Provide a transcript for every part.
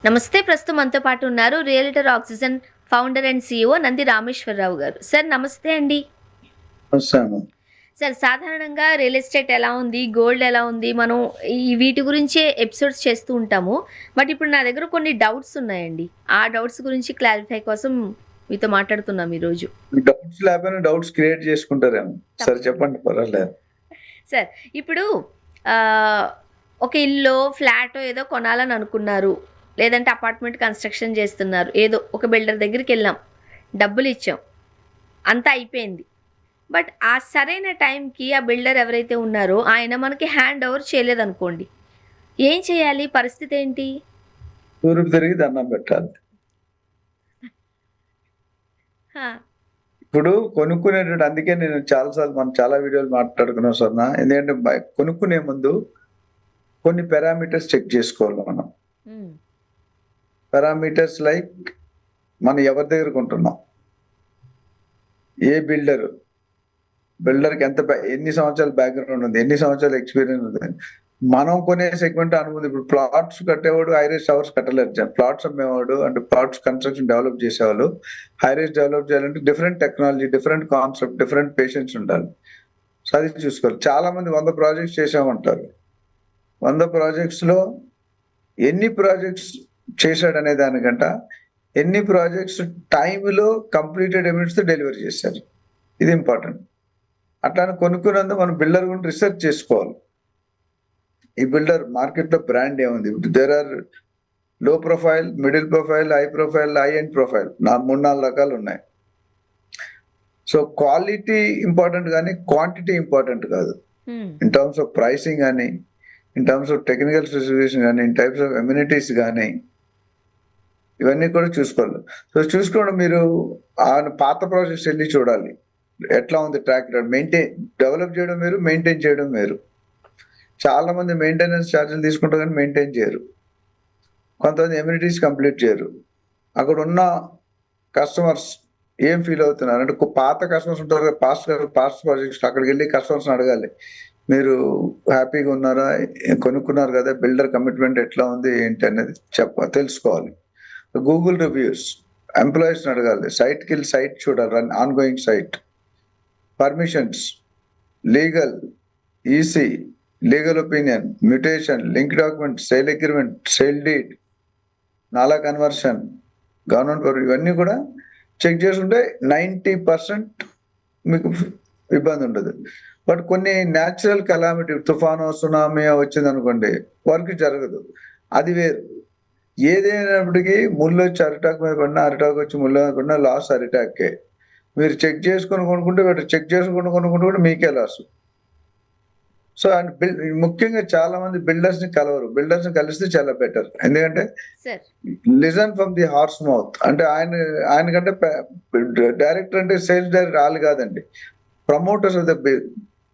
నమస్తే. ప్రస్తుతం మనతో పాటు ఉన్నారు realtor oxygen founder and CEO Nandi Rameshwar Rao గారు. సార్ నమస్తే అండి. వస్తాను. సార్ సాధారణంగా రియల్ ఎస్టేట్ ఎలా ఉంది? గోల్డ్ ఎలా ఉంది? మనం ఈ వీటి గురించే ఎపిసోడ్స్ చేస్తూ ఉంటాము. బట్ ఇప్పుడు నా దగ్గర కొన్ని డౌట్స్ ఉన్నాయండి. ఆ డౌట్స్ గురించి క్లారిఫై కోసం మీతో మాట్లాడుతున్నాం ఈరోజు. డౌట్స్ లేకపోయినా డౌట్స్ క్రియేట్ చేసుకుంటారేమో. సరే చెప్పండి, పర్వాలేదు. సార్ ఇప్పుడు ఆహ్, ఒక ఇల్లో, ఫ్లాటో ఏదో కొనాలని అనుకున్నారు. లేదంటే అపార్ట్మెంట్ కన్‌స్ట్రక్షన్ చేస్తున్నారు. ఏదో ఒక బిల్డర్ దగ్గరికెళ్ళాం. డబ్బులిచ్చాం. అంతా అయిపోయింది. బట్ ఆ సరైన టైంకి ఆ బిల్డర్ ఎవరైతే ఉన్నారో ఆయన మనకి హ్యాండ్ ఓవర్ చేయలేదనుకోండి. ఏం చేయాలి? పరిస్థితి ఏంటి? తూర్పు తిరిగి దండం పెట్టాలి. ఆ! ఇప్పుడు కొనుక్కునేటప్పుడు అందుకే నేను మనం చాలా వీడియోలు మాట్లాడుకున్నాం స్వర్ణ. ఎందుకంటే కొనుక్కునే ముందు కొన్ని పారామీటర్స్ చెక్ చేసుకోవాలి మనం. హ్మ్. పారామీటర్స్ లైక్ మనం ఎవరి దగ్గర కొంటున్నాం? ఏ బిల్డర్‌కి ఎన్ని సంవత్సరాల బ్యాక్‌గ్రౌండ్ ఉంది? ఎన్ని సంవత్సరాల ఎక్స్‌పీరియన్స్ ఉంది? మనం కొనే సెగ్మెంట్ అనుకుంది. ఇప్పుడు ప్లాట్స్ కట్టేవాడు హై రైజ్ టవర్స్ కట్టలేరు. ప్లాట్స్ అమ్మేవాడు అంటే ప్లాట్స్ కన్‌స్ట్రక్షన్ డెవలప్ చేసేవాళ్ళు హై రైజ్ డెవలప్ చేయాలంటే different technology, different concept, different patience ఉండాలి. సో అది చూసుకోవాలి. చాలా మంది 100 ప్రాజెక్ట్స్ చేశామంటారు. 100 ప్రాజెక్ట్స్‌లో ఎన్ని ప్రాజెక్ట్స్ చేశాడనే దానికంట ఎన్ని ప్రాజెక్ట్స్ టైమ్‌లో కంప్లీటెడ్ యూనిట్స్ డెలివరీ చేశారు. ఇది ఇంపార్టెంట్. అట్లానే కొనుక్కున్నందుకు మనం బిల్డర్ గురించి రిసర్చ్ చేసుకోవాలి. ఈ బిల్డర్ మార్కెట్ లో బ్రాండ్ ఏముంది? దేర్ ఆర్ లో profile, middle profile, high end profile. 3-4 రకాలు ఉన్నాయి. సో క్వాలిటీ ఇంపార్టెంట్ కానీ క్వాంటిటీ ఇంపార్టెంట్ కాదు. ఇన్ టర్మ్స్ ఆఫ్ ప్రైసింగ్ కానీ, in terms of technical specification కానీ, ఇన్ టైప్స్ ఆఫ్ ఎమ్యూనిటీస్ కానీ, ఇవన్నీ కూడా చూసుకోవాలి. సో చూసుకోవడం మీరు ఆ పాత ప్రాజెక్ట్స్ వెళ్ళి చూడాలి. ఎట్లా ఉంది ట్రాక్ మెయింటైన్ డెవలప్ చేయడం వేరు, మెయింటైన్ చేయడం వేరు. చాలా మంది మెయింటెనెన్స్ ఛార్జీలు తీసుకుంటారు కానీ మెయింటైన్ చేయరు. కొంతమంది ఎమ్యూనిటీస్ కంప్లీట్ చేయరు. అక్కడ ఉన్న కస్టమర్స్ ఏం ఫీల్ అవుతున్నారు అంటే పాత కస్టమర్స్ ఉంటారు కదా, పాస్ట్ ప్రాజెక్ట్స్ అక్కడికి వెళ్ళి కస్టమర్స్ అడగాలి. మీరు హ్యాపీగా ఉన్నారా? కొనుక్కున్నారు కదా, బిల్డర్ కమిట్మెంట్ ఎట్లా ఉంది ఏంటి అనేది తెలుసుకోవాలి. గూగుల్ రివ్యూస్, ఎంప్లాయీస్ అడగాలి. సైట్కి వెళ్ళి సైట్ చూడాలి, on going site, permissions, legal, EC, legal opinion, mutation, link document, sale agreement, sale deed, NALA conversion, government power, ఇవన్నీ కూడా చెక్ చేసుకుంటే 90% మీకు ఇబ్బంది ఉండదు. బట్ కొన్ని న్యాచురల్ కెలామిటీ, తుఫాను, సునామీ వచ్చింది అనుకోండి, వర్క్ జరగదు. అది వేరు. ఏదైనప్పటికీ ముళ్ళు వచ్చి అరిటాక్ మీద పడినా, అరిటాక్ వచ్చి ముళ్ళు మీద పడినా లాస్ అరిటాకే. మీరు చెక్ చేసుకొని కొనుక్కుంటే చెక్ చేసుకుని కొనుక్కుంటే కూడా మీకే లాస్. సో అండ్ ముఖ్యంగా చాలా మంది బిల్డర్స్ ని కలవరు. బిల్డర్స్ ని కలిస్తే చాలా బెటర్. ఎందుకంటే listen from the horse mouth. అంటే ఆయనకంటే డైరెక్టర్ అంటే సేల్స్ డైరెక్టర్ వాళ్ళు కాదండి, ప్రమోటర్స్ ఆఫ్ ద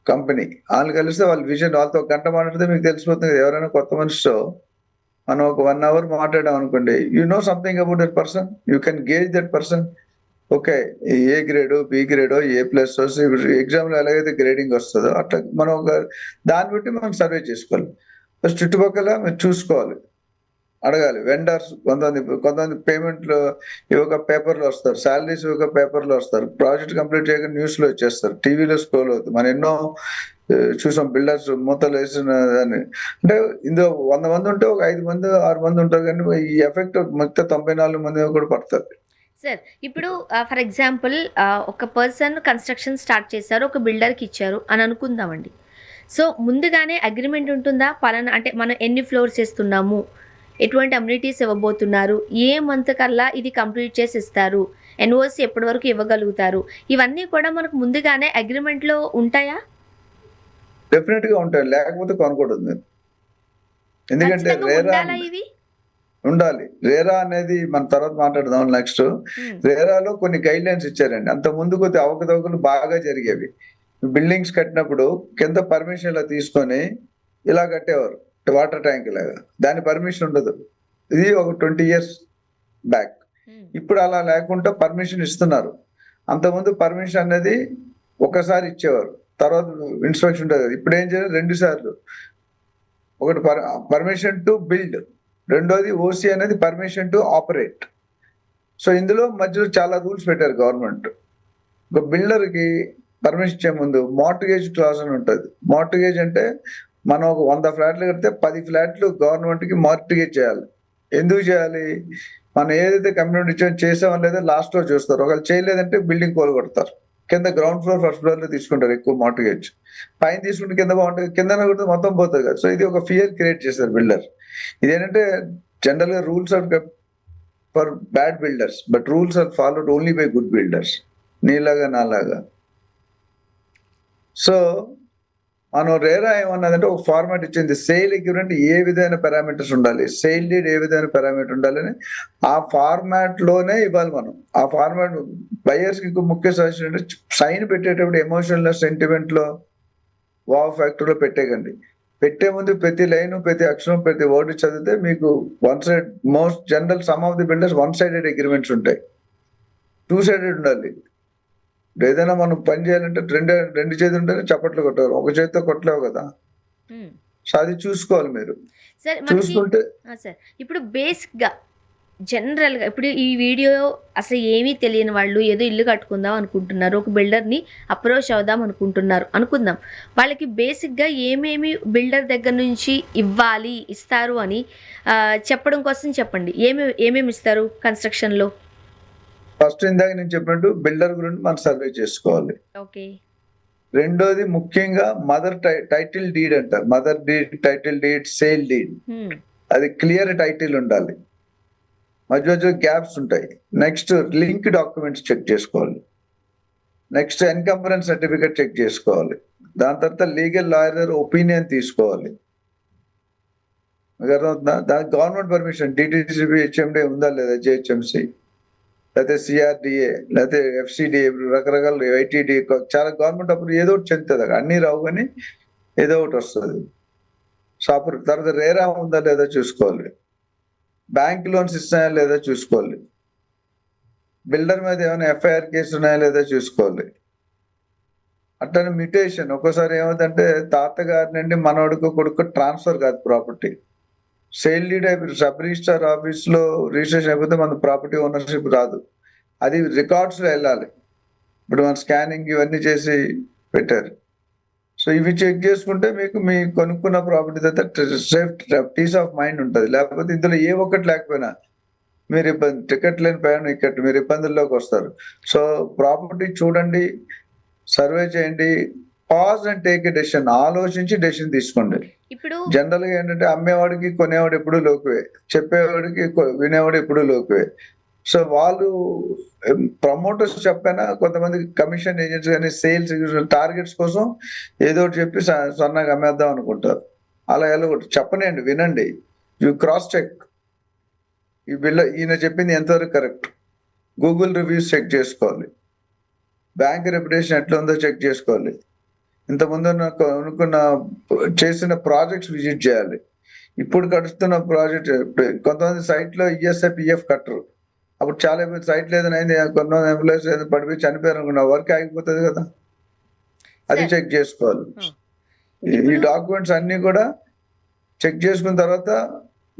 కంపెనీ. వాళ్ళు కలిస్తే వాళ్ళ విజన్, వాళ్ళతో గంట మాట్లాడితే మీకు తెలిసిపోతుంది. ఎవరైనా కొత్త మనిషితో మనం ఒక 1 అవర్ మాట్లాడాం అనుకోండి, you know something about that person, you can gauge that person. Okay, A గ్రేడో, బి గ్రేడో, ఏ ప్లస్ ఎగ్జామ్ లో ఎలాగైతే గ్రేడింగ్ వస్తుందో అట్లా మనం దాన్ని బట్టి మనం సర్వే చేసుకోవాలి. ఫస్ట్ చుట్టుపక్కల మీరు చూసుకోవాలి, అడగాలి. వెండర్స్ కొంతమంది పేమెంట్లు ఇవ్వక పేపర్లో వస్తారు, శాలరీస్ ఇవ్వక పేపర్లో వస్తారు, ప్రాజెక్ట్ కంప్లీట్ చేయక న్యూస్ లో వచ్చేస్తారు, టీవీలో స్క్రోల్ అవుతుంది. మనం ఎన్నో చూసాం బిల్డర్స్ మూతలు వేసిన దాన్ని. అంటే ఇందులో 100 మంది ఉంటే ఒక 5 మంది 6 మంది ఉంటారు, కానీ ఈ ఎఫెక్ట్ మొత్తం 94 మంది కూడా పడుతుంది. సార్ ఇప్పుడు ఫర్ ఎగ్జాంపుల్ ఒక పర్సన్ కన్‌స్ట్రక్షన్ స్టార్ట్ చేశారు. ఒక బిల్డర్‌కి ఇచ్చారు అని అనుకుందామండి. సో ముందుగానే అగ్రీమెంట్ ఉంటుందా? పలానా అంటే మనం ఎన్ని ఫ్లోర్స్ ఏస్తున్నాము? ఎటువంటి అమ్యూనిటీస్ ఇవ్వబోతున్నారు? ఏ మంత్ కల్లా ఇది కంప్లీట్ చేసి ఇస్తారు? ఎన్ఓసి ఎప్పటి వరకు ఇవ్వగలుగుతారు? ఇవన్నీ కూడా మనకు ముందుగానే అగ్రీమెంట్‌లో ఉంటాయా? డెఫినెట్ గా ఉంటాయి. లేకపోతే కొనకూడదు మీరు. ఎందుకంటే ఖచ్చితంగా ఉండాలా ఇవి? ఉండాలి. రేరా అనేది మన తర్వాత మాట్లాడదాం నెక్స్ట్. రేరాలో కొన్ని గైడ్ లైన్స్ ఇచ్చారండి. అంత ముందు కొద్ది అవకతవకలు బాగా జరిగేవి. బిల్డింగ్స్ కట్టినప్పుడు కింద పర్మిషన్ ఇలా తీసుకొని ఇలా కట్టేవారు, వాటర్ ట్యాంక్ లాగా. దాని పర్మిషన్ ఉండదు. ఇది ఒక 20 years బ్యాక్. ఇప్పుడు అలా లేకుండా పర్మిషన్ ఇస్తున్నారు. అంతకుముందు పర్మిషన్ అనేది ఒకసారి ఇచ్చేవారు, తర్వాత ఇన్స్పెక్షన్ ఉంటుంది. ఇప్పుడు ఏం చేయాలి? 2 సార్లు. ఒకటి పర్మిషన్ టు బిల్డ్, రెండోది ఓసీ అనేది పర్మిషన్ టు ఆపరేట్. సో ఇందులో మధ్యలో చాలా రూల్స్ పెట్టారు గవర్నమెంట్. ఒక బిల్డర్ కి పర్మిషన్ ఇచ్చే ముందు మార్టిగేజ్ క్లాజ్ అని ఉంటుంది. మార్టిగేజ్ అంటే మనం ఒక 100 ఫ్లాట్లు కడితే 10 ఫ్లాట్లు గవర్నమెంట్ కి మార్టిగేజ్ చేయాలి. ఎందుకు చేయాలి? మనం ఏదైతే కమ్యూనిటీ చేసామో లేదా లాస్ట్ లో చూస్తారు. ఒకవేళ చేయలేదంటే బిల్డింగ్ కూలగొడతారు. కింద గ్రౌండ్ ఫ్లోర్ ఫస్ట్ ఫ్లోర్ లో తీసుకుంటారు ఎక్కువ మార్టిగేజ్. పైన తీసుకుంటే కింద బాగుంటుంది, కింద కూడా మొత్తం పోతుంది కదా. సో ఇది ఒక ఫియర్ క్రియేట్ చేశారు బిల్డర్. ఇదేంటంటే జనరల్ గా rules are for bad builders, but rules are followed only by good builders. నీలాగా నాలాగా. సో మనం రేరా ఏమన్నదంటే ఒక ఫార్మాట్ ఇచ్చింది. సేల్ అగ్రిమెంట్ ఏ విధమైన పారామీటర్స్ ఉండాలి, సేల్ డీడ్ ఏ విధమైన పారామీటర్ ఉండాలని ఆ ఫార్మాట్ లోనే ఇవ్వాలి మనం. ఆ ఫార్మాట్ బయర్స్ కి ముఖ్య సజెషన్ అంటే సైన్ పెట్టేటప్పుడు ఎమోషనల్ సెంటిమెంట్ లో వావ్ ఫ్యాక్టర్ లో పెట్టేకండి. పెట్టే ముందు ప్రతి లైన్, ప్రతి అక్షరం, ప్రతి వర్డ్ చదివితే మీకు one side most general some of the builders 1-sided agreements ఉంటాయి. 2-sided ఉండాలి. ఏదైనా మనం పని చేయాలంటే రెండు చేతులు ఉంటేనే చప్పట్లు కొట్టాలి, ఒక చేతితో కొట్టలేవు కదా. సో అది చూసుకోవాలి మీరు. సార్ చూసుకుంటే సార్ ఇప్పుడు బేసిక్గా జనరల్గా ఇప్పుడు ఈ వీడియో అసలు ఏమీ తెలియని వాళ్ళు ఏదో ఇల్లు కట్టుకుందాం అనుకుంటున్నారు, ఒక బిల్డర్ని అప్రోచ్ అవుదాం అనుకుంటున్నారు అనుకుందాం. వాళ్ళకి బేసిక్గా ఏమేమి బిల్డర్ దగ్గర నుంచి ఇస్తారు అని చెప్పడం కోసం చెప్పండి. ఏమేమి ఇస్తారు కన్స్ట్రక్షన్లో? ఫస్ట్ ఇందాక నేను చెప్పినట్టు బిల్డర్ గురించి మనం సర్వే చేసుకోవాలి. ఓకే. రెండోది ముఖ్యంగా మదర్ టైటిల్ డీడ్ అంటారు. Mother deed, title deed, sale deed, అది క్లియర్ టైటిల్ ఉండాలి. మధ్య మధ్య గ్యాప్స్ ఉంటాయి. నెక్స్ట్ లింక్ డాక్యుమెంట్స్ చెక్ చేసుకోవాలి. నెక్స్ట్ ఎన్కంబరెన్స్ సర్టిఫికేట్ చెక్ చేసుకోవాలి. దాని తర్వాత లీగల్ లాయర్ ఒపీనియన్ తీసుకోవాలి. దానికి గవర్నమెంట్ పర్మిషన్ డిటిసిపి, హెచ్ఎండి ఉందా లేదా, జిహెచ్ఎంసి, లేకపోతే సిఆర్డిఏ, లేకపోతే ఎఫ్సిడిఏ, రకరకాల ఐటీడీ, చాలా గవర్నమెంట్ అప్పుడు ఏదో ఒకటి చెందుతుంది. అన్ని రావు కానీ ఏదో ఒకటి వస్తుంది. సో అప్పుడు తర్వాత రేరా ఉందా లేదా చూసుకోవాలి. బ్యాంక్ లోన్స్ ఇస్తాయా లేదా చూసుకోవాలి. బిల్డర్ మీద ఏమైనా ఎఫ్ఐఆర్ కేసు ఉన్నాయా లేదా చూసుకోవాలి. అట్లనే మ్యూటేషన్, ఒక్కోసారి ఏమవుతుందంటే తాతగారి నుండి మనవడికి కొడుకు ట్రాన్స్ఫర్ కాదు ప్రాపర్టీ. సేల్ డీడ్ అయిపోయి సబ్ రిజిస్టార్ ఆఫీస్ లో రిజిస్ట్రేషన్ అయిపోతే మన ప్రాపర్టీ ఓనర్షిప్ రాదు. అది రికార్డ్స్ లో వెళ్ళాలి. ఇప్పుడు మన స్కానింగ్ ఇవన్నీ చేసి పెట్టారు. సో ఇవి చెక్ చేసుకుంటే మీకు మీ కొనుక్కున్న ప్రాపర్టీ తర్వాత సేఫ్ పీస్ ఆఫ్ మైండ్ ఉంటుంది. లేకపోతే ఇందులో ఏ ఒక్కటి లేకపోయినా మీరు ఇబ్బంది, టికెట్ లేని ప్రయాణం ఇక్కడ మీరు ఇబ్బందుల్లోకి వస్తారు. సో ప్రాపర్టీ చూడండి, సర్వే చేయండి, pause and take a decision, ఆలోచించి డెసిషన్ తీసుకోండి. ఇప్పుడు జనరల్ గా ఏంటంటే అమ్మేవాడికి కొనేవాడు ఎప్పుడు లోకువే, చెప్పేవాడికి వినేవాడు ఎప్పుడు లోకువే. సో వాళ్ళు ప్రమోటర్స్ చెప్పైనా కొంతమంది కమిషన్ ఏజెంట్స్ కానీ సేల్స్ టార్గెట్స్ కోసం ఏదో ఒకటి చెప్పి సన్నగా అమ్మేద్దాం అనుకుంటారు. అలా వెళ్ళకూడదు. చెప్పనండి, వినండి, యూ క్రాస్ చెక్. ఈ ఈయన చెప్పింది ఎంతవరకు కరెక్ట్. గూగుల్ రివ్యూస్ చెక్ చేసుకోవాలి. బ్యాంక్ రెప్యుటేషన్ ఎట్లా ఉందో చెక్ చేసుకోవాలి. ఇంతకుముందు అనుకున్న చేసిన ప్రాజెక్ట్స్ విజిట్ చేయాలి. ఇప్పుడు కడుస్తున్న ప్రాజెక్ట్, కొంతమంది సైట్ లో ఈఎస్ఐ పిఎఫ్ కట్టరు. అప్పుడు చాలా సైట్ లేదని అయింది, కొంతమంది ఎంప్లాయీస్ పడిపోయి చనిపోయారు అనుకున్నా, వర్క్ ఆగిపోతుంది కదా. అది చెక్ చేసుకోవాలి. ఈ డాక్యుమెంట్స్ అన్ని కూడా చెక్ చేసుకున్న తర్వాత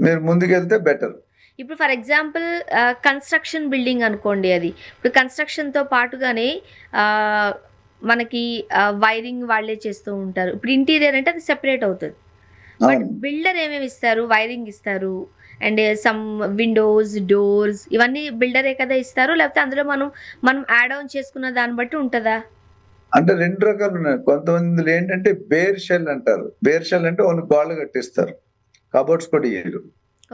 మీరు ముందుకెళ్తే బెటర్. ఇప్పుడు ఫర్ ఎగ్జాంపుల్ కన్స్ట్రక్షన్ బిల్డింగ్ అనుకోండి. అది ఇప్పుడు కన్స్ట్రక్షన్తో పాటుగానే మనకి వైరింగ్ వాళ్ళే చేస్తూ ఉంటారు. ఇప్పుడు ఇంటీరియర్ అంటే అది సెపరేట్ అవుతుంది. బట్ బిల్డర్ ఏమేమి ఇస్తారు? వైరింగ్ ఇస్తారు, అండ్ సమ్ విండోస్, డోర్స్, ఇవన్నీ బిల్డరే కదా ఇస్తారు, లేకపోతే అందులో మనం యాడ్ ఆన్ చేసుకున్న దాన్ని బట్టి ఉంటుందా? అంటే రెండు రకాలు ఉన్నాయి. కొంతమంది ఏంటంటే బేర్ షెల్ అంటారు. బేర్ షెల్ అంటే ఓన్లీ గోడలు కట్టిస్తారు, కబోర్డ్స్ కూడా ఇయ్యరు.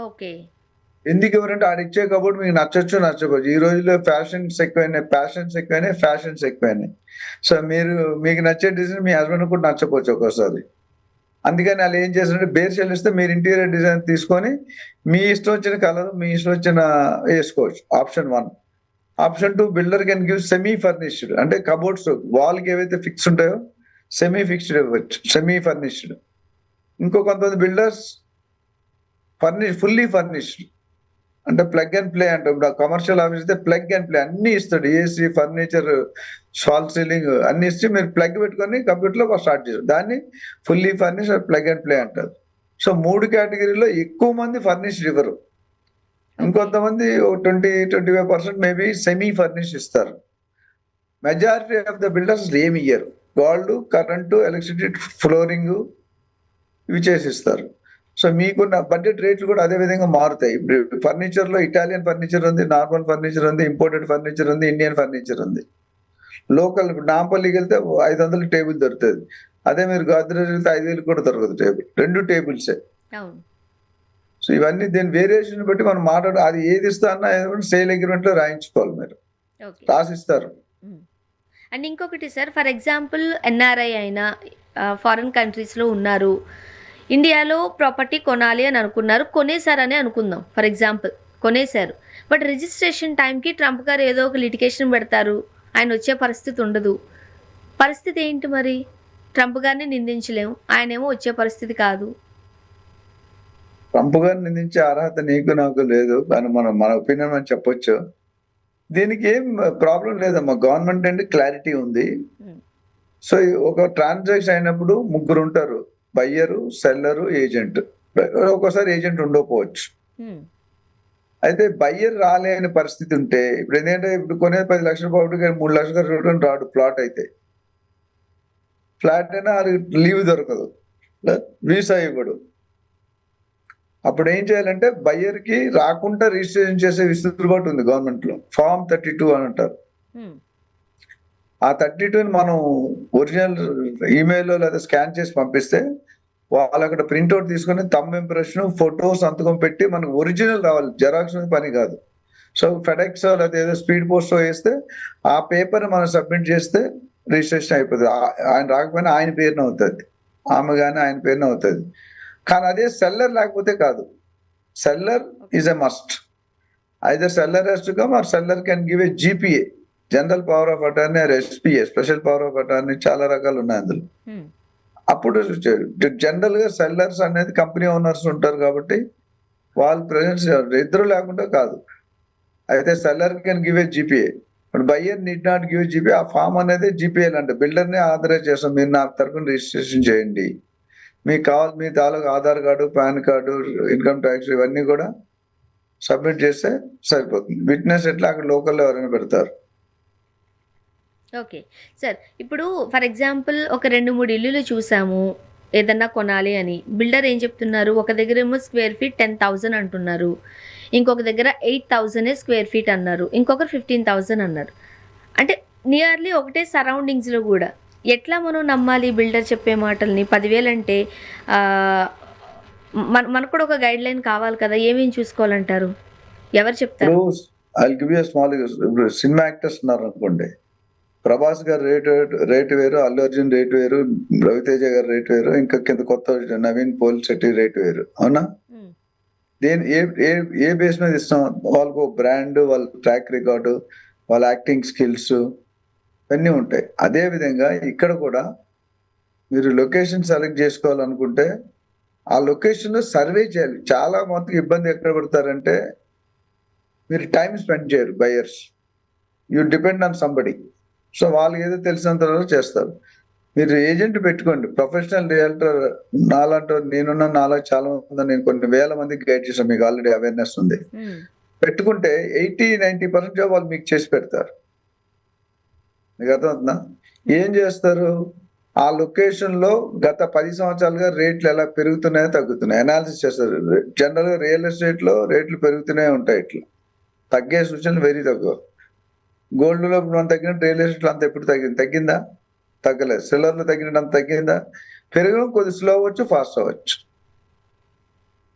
ఓకే. ఎందుకు ఎవరంటే ఆడిచ్చే కబోర్డ్ మీకు నచ్చచ్చు నచ్చకపోవచ్చు. ఈ రోజుల్లో ఫ్యాషన్స్ ఎక్కువైనాయి. సో మీకు నచ్చే డిజైన్ మీ హస్బెండ్ కూడా నచ్చపోవచ్చు ఒక్కోసారి. అందుకని వాళ్ళు ఏం చేస్తారంటే బేర్ షెల్ ఇస్తే మీరు ఇంటీరియర్ డిజైన్ తీసుకొని మీ ఇష్టం వచ్చిన కలర్, మీ ఇష్టం వచ్చిన వేసుకోవచ్చు. Option 1. Option 2, builder can give semi furnished, అంటే కబోర్డ్స్ వాల్ కి ఏవైతే ఫిక్స్ ఉంటాయో సెమీ ఫిక్స్డ్ ఇవ్వచ్చు, సెమీ ఫర్నిష్డ్. కొంతమంది బిల్డర్స్ ఫుల్లీ ఫర్నిష్డ్, అంటే ప్లగ్ అండ్ ప్లే అంటాం. ఇప్పుడు కమర్షియల్ ఆఫీస్ అయితే ప్లగ్ అండ్ ప్లే అన్ని ఇస్తాడు. ఏసీ, ఫర్నిచర్, ఫాల్ సీలింగ్ అన్ని ఇచ్చి మీరు ప్లగ్ పెట్టుకొని కంప్యూటర్ లో స్టార్ట్ చేస్తారు. దాన్ని fully furnished plug and play అంటారు. సో 3 కేటగిరీలో ఎక్కువ మంది ఫర్నిష్డ్ ఇవ్వరు. ఇంకొంతమంది 20-25% మేబీ సెమీ ఫర్నిష్ ఇస్తారు. మెజారిటీ ఆఫ్ ద బిల్డర్స్ ఏమి ఇయ్యరు. వాళ్ళు కరెంటు, ఎలక్ట్రిసిటీ, ఫ్లోరింగ్ ఇవి చేసిస్తారు. సో మీకున్న బడ్జెట్ రేట్లు కూడా అదే విధంగా మారుతాయి. ఇప్పుడు ఫర్నిచర్ లో ఇటాలియన్ ఫర్నిచర్ ఉంది, నార్మల్ ఫర్నిచర్ ఉంది, ఇంపోర్టెడ్ ఫర్నిచర్ ఉంది, ఇండియన్ ఫర్నిచర్ ఉంది. లోకల్ నాంపల్లికి వెళ్తే 500 టేబుల్ దొరుకుతుంది. అదే మీరు గోద్రేజ్ వెళ్తే 5,000 కూడా దొరకదు టేబుల్. 2 టేబుల్సే. అవును. సో ఇవన్నీ దీని వేరియేషన్ బట్టి మనం అది ఏది ఇస్తా అన్నా సేల్ అగ్రిమెంట్ లో రాయించుకోవాలి. మీరు ఓకే. రాసిస్తారు. అండ్ ఇంకొకటి సార్, ఫర్ ఎగ్జాంపుల్ ఎన్ఆర్ఐ అయినా ఫారిన్ కంట్రీస్లో ఉన్నారు, ఇండియాలో ప్రాపర్టీ కొనాలి అని అనుకున్నారు, కొనేసారని అనుకుందాం. ఫర్ ఎగ్జాంపుల్ కొనేశారు, బట్ రిజిస్ట్రేషన్ టైంకి ట్రంప్ గారు ఏదో ఒక లిటిగేషన్ పెడతారు, ఆయన వచ్చే పరిస్థితి ఉండదు. పరిస్థితి ఏంటి మరి? ట్రంప్ గారిని నిందించలేము, ఆయనేమో వచ్చే పరిస్థితి కాదు. ట్రంప్ గారిని నిందించే అర్హత నీకు నాకు లేదు, కానీ మన ఒపీనియన్ మనం చెప్పొచ్చు. దీనికి ఏం ప్రాబ్లం లేదమ్మా. గవర్నమెంట్ అంటే క్లారిటీ ఉంది. సో ఒక ట్రాన్సాక్షన్ అయినప్పుడు 3 ఉంటారు, బయ్యరు, సెల్లరు, ఏజెంట్. ఒక్కోసారి ఏజెంట్ ఉండకపోవచ్చు. అయితే బయ్యర్ రాలేని పరిస్థితి ఉంటే, ఇప్పుడు ఏంటంటే ఇప్పుడు కొనే 10 లక్షల ప్రాపర్టీ 3 లక్షల రాడు ప్లాట్ అయితే. ఫ్లాట్ అయినా లీవ్ దొరకదు, వీసా ఇవ్వడు. అప్పుడు ఏం చేయాలంటే బయ్యర్ కి రాకుండా రిజిస్ట్రేషన్ చేసే విస్తృబాటు ఉంది గవర్నమెంట్ లో. ఫామ్ 32 అని అంటారు. ఆ 32ని మనం ఒరిజినల్ ఈమెయిల్లో లేదా స్కాన్ చేసి పంపిస్తే వాళ్ళు అక్కడ ప్రింట్అవుట్ తీసుకొని థంబ్ ఇంప్రెషన్, ఫోటో, సంతకం పెట్టి మనకు ఒరిజినల్ రావాలి, జెరాక్స్ పని కాదు. సో ఫెడెక్స్ లేదా ఏదో స్పీడ్ పోస్ట్ వేస్తే ఆ పేపర్ మనం సబ్మిట్ చేస్తే రిజిస్ట్రేషన్ అయిపోతుంది. ఆయన రాకపోయినా ఆయన పేరున అవుతుంది, ఆమె కానీ ఆయన పేరున అవుతుంది. కానీ అదే సెల్లర్ లేకపోతే కాదు. Seller is a must. Either seller has to come or seller can give a GPA, general power of attorney, or SPA, special power of attorney, చాలా రకాలు ఉన్నాయి అందులో. అప్పుడు జనరల్ గా సెల్లర్స్ అనేది కంపెనీ ఓనర్స్ ఉంటారు కాబట్టి వాళ్ళు ప్రెజెంట్స్ ఇద్దరు లేకుండా కాదు. అయితే seller can give a GPA, but buyer need not give GPA. ఆ ఫామ్ అనేది జీపీఏ అంటే బిల్డర్ ని ఆథరైజ్ చేస్తాం, మీరు నా తరఫున రిజిస్ట్రేషన్ చేయండి, మీకు కావాలి మీ తాలూకు Aadhaar card, pan card, income tax ఇవన్నీ కూడా సబ్మిట్ చేస్తే సరిపోతుంది. విట్నెస్ ఎట్లా అక్కడ లోకల్లో ఎవరైనా పెడతారు. ఓకే సార్, ఇప్పుడు ఫర్ ఎగ్జాంపుల్ ఒక 2-3 ఇల్లులు చూసాము ఏదన్నా కొనాలి అని. బిల్డర్ ఏం చెప్తున్నారు, ఒక దగ్గర ఏమో స్క్వేర్ ఫీట్ 10,000 అంటున్నారు, ఇంకొక దగ్గర 8,000 స్క్వేర్ ఫీట్ అన్నారు, ఇంకొకరు 15,000 అన్నారు. అంటే నియర్లీ ఒకటే సరౌండింగ్స్లో కూడా. ఎట్లా మనం నమ్మాలి బిల్డర్ చెప్పే మాటల్ని? 10,000 అంటే మనకు కూడా ఒక గైడ్ లైన్ కావాలి కదా, ఏమేమి చూసుకోవాలంటారు? ఎవరు చెప్తారు? I'll give you a small ఇప్పుడు సినిమా యాక్టర్స్ ఉన్నారు అనుకోండి, ప్రభాస్ గారు రేటు వేరు, అల్లు అర్జున్ రేటు వేరు, రవితేజ గారు రేటు వేరు, ఇంకా కింద కొత్త నవీన్ పోలిశెట్టి రేటు వేరు, అవునా? దేని ఏ బేస్ మీద ఇస్తాం? వాళ్ళకు బ్రాండ్, వాళ్ళ ట్రాక్ రికార్డు, వాళ్ళ యాక్టింగ్ స్కిల్స్ ఇవన్నీ ఉంటాయి. అదే విధంగా ఇక్కడ కూడా మీరు లొకేషన్ సెలెక్ట్ చేసుకోవాలనుకుంటే ఆ లొకేషన్ లో సర్వే చేయాలి. చాలా మందికి ఇబ్బంది ఎక్కడ పడతారంటే, మీరు టైం స్పెండ్ చేయరు buyers, you depend on somebody. So వాళ్ళకి ఏదో తెలిసినంత చేస్తారు. మీరు ఏజెంట్ పెట్టుకోండి, ప్రొఫెషనల్ రియల్టర్. నాలా చాలా మంది, నేను కొన్ని వేల మందికి గైడ్ చేశాను, మీకు ఆల్రెడీ అవేర్నెస్ ఉంది. పెట్టుకుంటే 80-90% జాబ్ వాళ్ళు మీకు చేసి పెడతారు. మీకు అర్థమవుతుందా? ఏం చేస్తారు, ఆ లొకేషన్ లో గత 10 సంవత్సరాలుగా రేట్లు ఎలా పెరుగుతున్నాయో తగ్గుతున్నాయి అనాలిసిస్ చేస్తారు. జనరల్ గా రియల్ ఎస్టేట్ లో రేట్లు పెరుగుతూనే ఉంటాయి, ఇట్లా తగ్గే సూచనలు వెరీ తక్కువ. గోల్డ్ లో మనం తగ్గినట్టు రియల్ ఎస్టేట్ లో అంత ఎప్పుడు తగ్గిందా? తగ్గలేదు. సిల్వర్ లో తగ్గినట్టు అంత తగ్గిందా? పెరగడం కొద్ది స్లో అవ్వచ్చు, ఫాస్ట్ అవ్వచ్చు.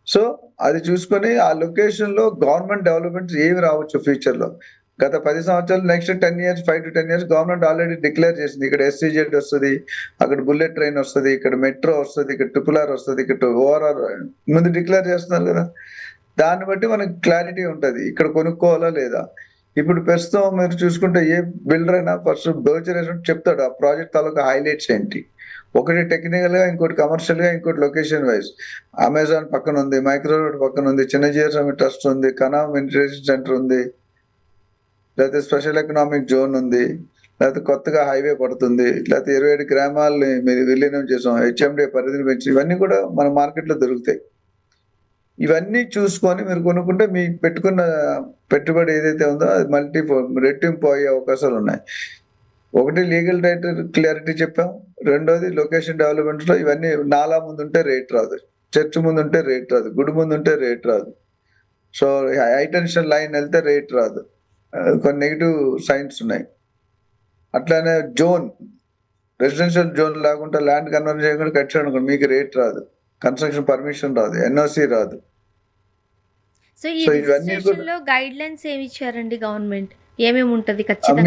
సో అది చూసుకొని ఆ లొకేషన్ లో గవర్నమెంట్ డెవలప్మెంట్స్ ఏమి రావచ్చు ఫ్యూచర్ లో. గత 10 సంవత్సరాలు, next 10 years, 5 to 10 years government already declare చేసింది. ఇక్కడ SEZ వస్తుంది, అక్కడ బుల్లెట్ ట్రైన్ వస్తుంది, ఇక్కడ మెట్రో వస్తుంది, ఇక్కడ RRR వస్తుంది, ఇక్కడ ORR ముందు డిక్లేర్ చేస్తున్నారు కదా. దాన్ని బట్టి మనకి క్లారిటీ ఉంటుంది ఇక్కడ కొనుక్కోవాలా లేదా. ఇప్పుడు ప్రస్తుతం మీరు చూసుకుంటే ఏ బిల్డర్ అయినా ఫస్ట్ బ్రోచర్ చెప్తాడు ఆ ప్రాజెక్ట్ తాలూకా హైలైట్స్ ఏంటి. ఒకటి టెక్నికల్ గా, ఇంకోటి కమర్షియల్ గా, ఇంకోటి లొకేషన్ వైజ్. అమెజాన్ పక్కన ఉంది, మైక్రోసాఫ్ట్ పక్కన ఉంది, చిన్నజీఆర్ ట్రస్ట్ ఉంది, కనామ్ ఇంటర్నేషనల్ సెంటర్ ఉంది, లేకపోతే స్పెషల్ ఎకనామిక్ జోన్ ఉంది, లేకపోతే కొత్తగా హైవే పడుతుంది, లేకపోతే 27 గ్రామాలని మీరు విలీనం చేసాం, హెచ్ఎండి పరిధిని పెంచి, ఇవన్నీ కూడా మన మార్కెట్లో దొరుకుతాయి. ఇవన్నీ చూసుకొని మీరు కొనుక్కుంటే మీకు పెట్టుకున్న పెట్టుబడి ఏదైతే ఉందో అది రెట్టింపు అయ్యే అవకాశాలు ఉన్నాయి. ఒకటి లీగల్ రైట్ క్లారిటీ చెప్పాం, రెండోది లొకేషన్ డెవలప్మెంట్ లో ఇవన్నీ నాలా ముందు ఉంటే రేట్ రాదు, చర్చ్ ముందు ఉంటే రేట్ రాదు, గుడి ముందు ఉంటే రేట్ రాదు, సో హైటెన్షన్ లైన్ వెళ్తే రేట్ రాదు, కొన్ని నెగిటివ్ సైన్స్ ఉన్నాయి. అట్లానే జోన్, రెసిడెన్షియల్ జోన్ లేకుండా ల్యాండ్ కన్వర్ట్ చేయకుండా కట్టాడు అనుకోండి, మీకు రేట్ రాదు, కన్స్ట్రక్షన్ పర్మిషన్ రాదు, ఎన్ఓసి రాదు. సో ఈ సో ఇవన్నీ కూడా రిజిస్ట్రేషన్ లో గైడ్ లైన్స్ ఏమి ఇచ్చారండి గవర్నమెంట్? ఏమేమి ఉంటది ఖచ్చితంగా?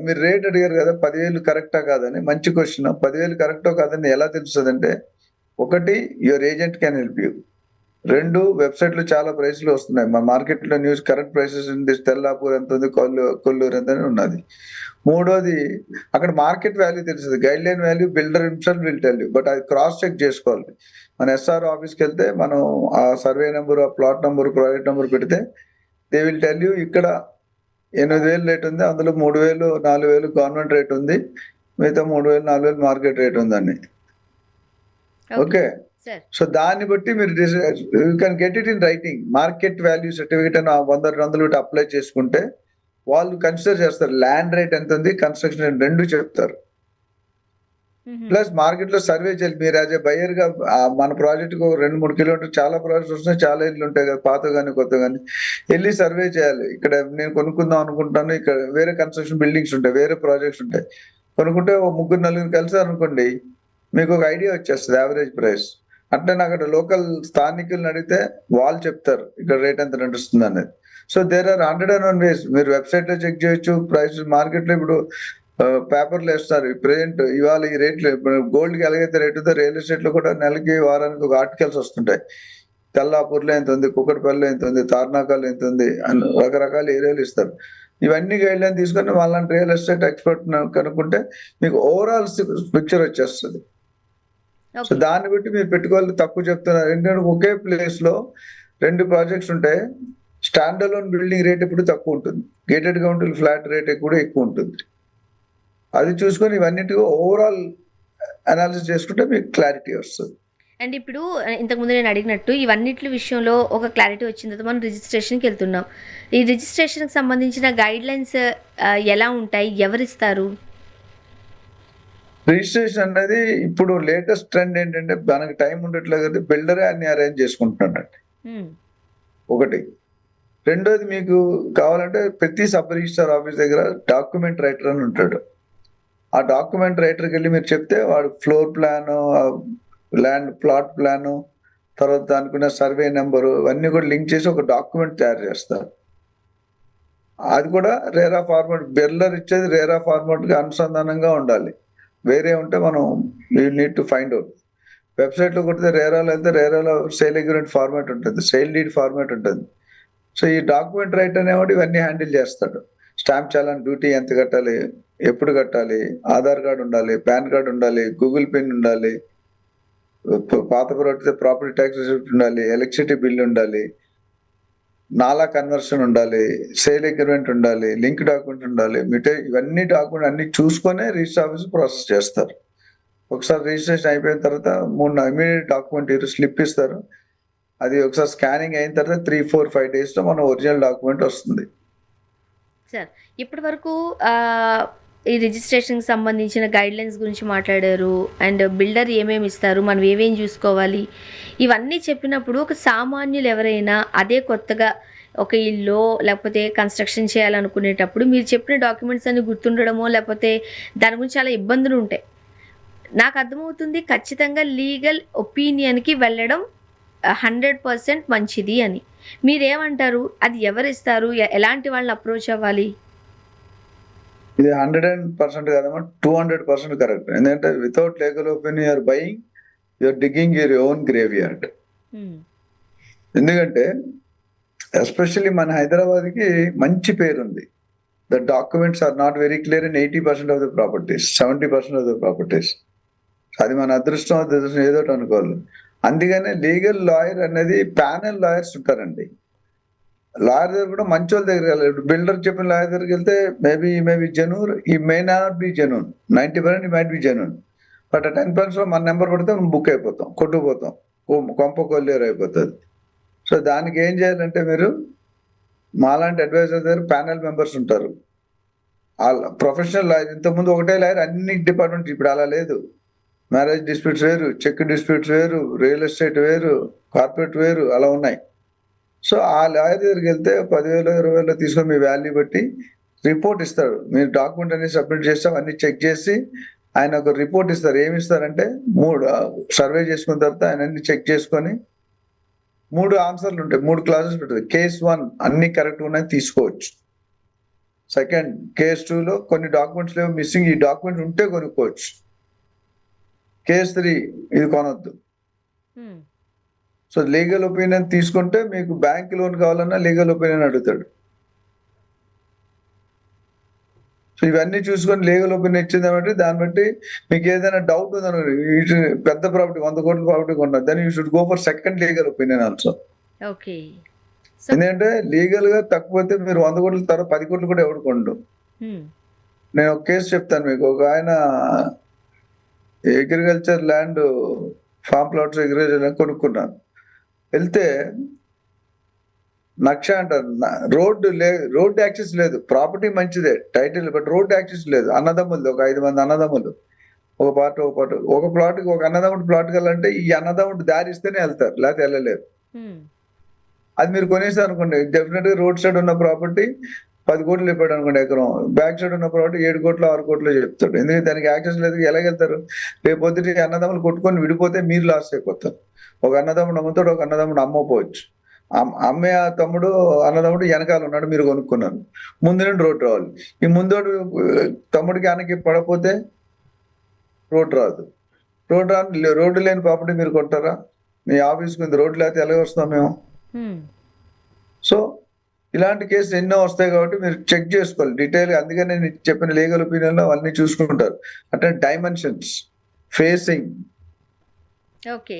మీరు రేట్ అడిగారు కదా, 10,000 కరెక్టా కాదని. మంచి క్వశ్చన్. 10,000 కరెక్టో కాదని ఎలా తెలుస్తుంది అంటే, ఒకటి your agent can help you, రెండు వెబ్సైట్ లో చాలా ప్రైస్లు వస్తున్నాయి, మా మార్కెట్ లో న్యూస్ కరెక్ట్ ప్రైసెస్ ఉంది, తెల్లాపూర్ ఎంత ఉంది, కొల్లూరు ఎంత ఉన్నది. మూడోది అక్కడ మార్కెట్ వాల్యూ తెలుస్తుంది, guide line value builder himself will tell you, but అది క్రాస్ చెక్ చేసుకోవాలి. మన ఎస్ఆర్ ఆఫీస్కి వెళ్తే మనం ఆ సర్వే నెంబర్, ఆ ప్లాట్ నెంబర్, ప్రాజెక్ట్ నెంబర్ పెడితే దే విల్ టెల్ యూ ఇక్కడ 8,000 రేట్ ఉంది, అందులో 3,000 4,000 గవర్నమెంట్ రేట్ ఉంది, మిగతా 3,000 4,000 మార్కెట్ రేట్ ఉందని. ఓకే, సో దాన్ని బట్టి మీరు you can get it in writing. Market value certificate అని 100 అప్లై చేసుకుంటే వాళ్ళు కన్సిడర్ చేస్తారు, ల్యాండ్ రేట్ ఎంత ఉంది, కన్స్ట్రక్షన్ రేట్ రెండు చెప్తారు. ప్లస్ మార్కెట్ లో సర్వే చేయాలి. మీరు యాజ్ ఏ బయర్ గా మన ప్రాజెక్ట్ కు 2-3 కిలోమీటర్ చాలా ప్రాజెక్ట్స్ వస్తున్నాయి, చాలా ఇల్లు ఉంటాయి కదా, పాత కానీ కొత్త కానీ, వెళ్ళి సర్వే చేయాలి. ఇక్కడ నేను కొనుక్కుందాం అనుకుంటాను, ఇక్కడ వేరే కన్స్ట్రక్షన్ బిల్డింగ్స్ ఉంటాయి, వేరే ప్రాజెక్ట్స్ ఉంటాయి, కొనుక్కుంటే 3-4 కలిసారు అనుకోండి, మీకు ఒక ఐడియా వచ్చేస్తుంది యావరేజ్ ప్రైస్. అంటే నాకు అక్కడ లోకల్ స్థానికులను అడిగితే వాళ్ళు చెప్తారు ఇక్కడ రేట్ ఎంత నడుస్తుంది అనేది. సో దేర్ ఆర్ 101 వేస్. మీరు వెబ్సైట్ లో చెక్ చేయొచ్చు, ప్రైస్ మార్కెట్ లో ఇప్పుడు పేపర్లు వేస్తారు ప్రెసెంట్ ఇవాళ ఈ రేట్లు. ఇప్పుడు గోల్డ్ కి ఎలాగైతే రేట్ ఉందో, రియల్ ఎస్టేట్ లో కూడా నెలకి వారానికి ఒక ఆర్టికల్స్ వస్తుంటాయి, తెల్లాపూర్లో ఎంత ఉంది, కుక్కటిపల్లిలో ఎంత ఉంది, తార్నాకాలు ఎంత ఉంది అని రకరకాల ఏరియాలు ఇస్తారు. ఇవన్నీ గైడ్ లైన్ తీసుకొని వాళ్ళని రియల్ ఎస్టేట్ ఎక్స్పర్ట్ కనుక్కుంటే మీకు ఓవరాల్ పిక్చర్ వచ్చేస్తుంది. సో దాన్ని బట్టి మీరు పెట్టుకోవాలి. తక్కువ చెప్తున్నారు ఎందుకంటే ఒకే ప్లేస్ లో 2 ప్రాజెక్ట్స్ ఉంటే స్టాండ్ అలోన్ బిల్డింగ్ రేట్ ఎప్పుడు తక్కువ ఉంటుంది, గేటెడ్ గా ఉంటుంది ఫ్లాట్ రేట్ కూడా ఎక్కువ ఉంటుంది. అది చూసుకొని ఇవన్నిటి ఓవరాల్ అనాలిసిస్ చేసుకుంటే మీకు క్లారిటీ వస్తుంది. అండ్ ఇప్పుడు ఇంతకుముందు నేను అడిగినట్టు ఇవన్నిటి విషయంలో ఒక క్లారిటీ వచ్చిన తర్వాత మనం రిజిస్ట్రేషన్కి వెళ్తున్నాం. ఈ రిజిస్ట్రేషన్కి సంబంధించిన గైడ్ లైన్స్ ఎలా ఉంటాయి, ఎవరిస్తారు? రిజిస్ట్రేషన్ అనేది ఇప్పుడు లేటెస్ట్ ట్రెండ్ ఏంటంటే, మనకి టైం ఉండట్లేదు కదా, బిల్డరే అన్ని అరేంజ్ చేసుకుంటున్నాడండి ఒకటి. రెండోది మీకు కావాలంటే ప్రతి సబ్ రిజిస్టర్ ఆఫీస్ దగ్గర డాక్యుమెంట్ రైటర్ అని ఉంటాడు. ఆ డాక్యుమెంట్ రైటర్కి వెళ్ళి మీరు చెప్తే వాడు floor plan, land plot plan, తర్వాత దానికి సర్వే నెంబరు ఇవన్నీ కూడా లింక్ చేసి ఒక డాక్యుమెంట్ తయారు చేస్తారు. అది కూడా రేరా ఫార్మాట్, బిల్డర్ ఇచ్చేది రేరా ఫార్మాట్ గా అనుసంధానంగా ఉండాలి. వేరే ఉంటే మనం you need to find out. Website లో కొడితే రేరాలో వెళ్తే రేరాలో సేల్ అగ్రిమెంట్ ఫార్మాట్ ఉంటుంది, సేల్ డీడ్ ఫార్మాట్ ఉంటుంది. సో ఈ డాక్యుమెంట్ రైట్ అనేవాడు ఇవన్నీ హ్యాండిల్ చేస్తాడు. స్టాంప్ చాలాన్ డ్యూటీ ఎంత కట్టాలి, ఎప్పుడు కట్టాలి, ఆధార్ కార్డు ఉండాలి, పాన్ కార్డు ఉండాలి, గూగుల్ పిన్ ఉండాలి, పాత ప్రాపర్టీ ట్యాక్స్ రిసిప్ట్ ఉండాలి, ఎలక్ట్రిసిటీ బిల్ ఉండాలి, నాలా కన్వర్షన్ ఉండాలి, సేల్ అగ్రిమెంట్ ఉండాలి, లింక్ డాక్యుమెంట్ ఉండాలి, ఇవన్నీ డాక్యుమెంట్ అన్ని చూసుకునే రిజిస్టర్ ఆఫీస్ ప్రాసెస్ చేస్తారు. ఒకసారి రిజిస్ట్రేషన్ అయిపోయిన తర్వాత 3 ఇమీడియట్ డాక్యుమెంట్ స్లిప్ ఇస్తారు. అది ఒకసారి స్కానింగ్ అయిన తర్వాత 3-4-5 days లో మన ఒరిజినల్ డాక్యుమెంట్ వస్తుంది. సార్ ఇప్పటి వరకు ఈ రిజిస్ట్రేషన్కి సంబంధించిన గైడ్ లైన్స్ గురించి మాట్లాడారు, అండ్ బిల్డర్ ఏమేమి ఇస్తారు, మనం ఏమేమి చూసుకోవాలి, ఇవన్నీ చెప్పినప్పుడు ఒక సామాన్యులు ఎవరైనా అదే కొత్తగా ఒక ఇల్లు లేకపోతే కన్స్ట్రక్షన్ చేయాలనుకునేటప్పుడు మీరు చెప్పిన డాక్యుమెంట్స్ అన్ని గుర్తుండడమో లేకపోతే దాని గురించి చాలా ఇబ్బందులు ఉంటాయి. నాకు అర్థమవుతుంది ఖచ్చితంగా లీగల్ ఒపీనియన్కి వెళ్ళడం 100% మంచిది అని. మీరేమంటారు? అది ఎవరిస్తారు, ఎలాంటి వాళ్ళని అప్రోచ్ అవ్వాలి? ఇది 100% కాదమ్మా, 200% కరెక్ట్. ఎందుకంటే without legal opinion you're buying, you're digging your own graveyard. ఎందుకంటే ఎస్పెషల్లీ మన హైదరాబాద్ కి మంచి పేరుంది. The documents are not very clear in 80% of the properties, 70% of the properties. అది మన అదృష్టం ఏదోటి అనుకోవాలి. అందుకనే లీగల్ లాయర్ అనేది ప్యానెల్ లాయర్స్ ఉంటారండి. లాయర్ దగ్గర కూడా మంచి వాళ్ళ దగ్గరికి వెళ్ళాలి. బిల్డర్ చెప్పిన లాయర్ దగ్గరికి వెళ్తే మేబీ జెన్యూన్, ఈ may not be genuine, 90% he might be genuine. But ఆ 10% మన నెంబర్ పడితే మనం బుక్ అయిపోతాం, కొట్టుకుపోతాం, కొంప కొల్లేరు అయిపోతుంది. సో దానికి ఏం చేయాలంటే మీరు మాలాంటి అడ్వైజర్ దగ్గర ప్యానెల్ మెంబర్స్ ఉంటారు, ప్రొఫెషనల్ లాయర్. ఇంతకుముందు ఒకటే లాయర్ అన్ని డిపార్ట్మెంట్, ఇప్పుడు అలా లేదు. మ్యారేజ్ డిస్ప్యూట్స్ వేరు, చెక్ డిస్ప్యూట్స్ వేరు, రియల్ ఎస్టేట్ వేరు, కార్పొరేట్ వేరు, అలా ఉన్నాయి. సో ఆ లాయర్ దగ్గరికి వెళ్తే 10,000 20,000 తీసుకొని మీ వాల్యూ బట్టి రిపోర్ట్ ఇస్తాడు. మీరు డాక్యుమెంట్ అనేది సబ్మిట్ చేస్తాం, అన్ని చెక్ చేసి ఆయన ఒక రిపోర్ట్ ఇస్తారు. ఏమి ఇస్తారంటే 3 సర్వే చేసుకున్న తర్వాత ఆయన అన్ని చెక్ చేసుకొని 3 ఆన్సర్లు ఉంటాయి, 3 క్లాసెస్ ఉంటుంది. కేస్ 1 అన్ని కరెక్ట్ ఉన్నాయి, తీసుకోవచ్చు. సెకండ్, కేస్ 2లో కొన్ని డాక్యుమెంట్స్ లేవు, మిస్సింగ్, ఈ డాక్యుమెంట్ ఉంటే కొనుక్కోవచ్చు. కేస్ 3 ఇది కొనొద్దు. సో లీగల్ ఒపీనియన్ తీసుకుంటే మీకు బ్యాంక్ లోన్ కావాలన్నా లీగల్ ఒపీనియన్ అడుగుతాడు. సో ఇవన్నీ చూసుకొని లీగల్ ఒపీనియన్ ఇచ్చింది దాన్ని బట్టి మీకు ఏదైనా డౌట్ ఉందనుకోండి, ఇటు పెద్ద ప్రాపర్టీ 100 కోట్ల ప్రాపర్టీ కొన్నారు, then you should go for second legal opinion also. Okay. ఎందుకంటే లీగల్ గా తక్కువైతే మీరు 100 కోట్ల తర్వాత 10 కోట్లు కూడా ఎవరు కొండు. నేను ఒక కేసు చెప్తాను మీకు. ఒక ఆయన agriculture land, farm plots agriculture land కొనుక్కున్నాను. వెళ్తే 1,00,000 అంటారు. రోడ్ యాక్సెస్ లేదు, ప్రాపర్టీ మంచిదే, టైటిల్, బట్ రోడ్ యాక్సెస్ లేదు. అన్నదమ్ములు, ఒక 5 మంది అన్నదమ్ములు, ఒక ప్లాట్కి ఒక అన్నదమ్ముడు ప్లాట్కి వెళ్ళాలంటే ఈ అన్నదమ్ముడు దారి ఇస్తేనే వెళ్తారు, లేకపోతే వెళ్ళలేరు. అది మీరు కొనేసారు అనుకోండి, డెఫినెట్ గా రోడ్ సైడ్ ఉన్న ప్రాపర్టీ 10 కోట్లు చెప్పాడు అనుకోండి ఎకరం, బ్యాక్ సైడ్ ఉన్న ప్రాపర్టీ 7 కోట్లు 6 కోట్లు చెప్తాడు. ఎందుకంటే దానికి యాక్సెస్ లేదు, ఎలాగెళ్తారు? రేపు పొద్దుటి అన్నదమ్ములు కొట్టుకొని విడిపోతే మీరు లాస్ అయిపోతారు. ఒక అన్నదమ్ముడు అమ్ముతాడు, ఒక అన్నదమ్ముడు అమ్మకపోవచ్చు. అమ్మే తమ్ముడు అన్నదమ్ముడు వెనకాల ఉన్నాడు, మీరు కొనుక్కున్నారు, ముందు నుండి రోడ్డు రావాలి. ఈ ముందోడు తమ్ముడికి వెనక్కి పడపోతే రోడ్డు రాదు. రోడ్డు లేని ప్రాపర్టీ మీరు కొంటారా? మీ ఆఫీస్కి ఉంది, రోడ్డు లేకపోతే ఎలాగ వస్తాం మేము? సో ఇలాంటి కేసులు ఎన్నో వస్తాయి కాబట్టి మీరు చెక్ చేసుకోవాలి డీటెయిల్. అందుకని నేను చెప్పిన లీగల్ ఒపీనియన్ లో అన్ని చూసుకుంటారు. అంటే డైమెన్షన్స్, ఫేసింగ్. ఓకే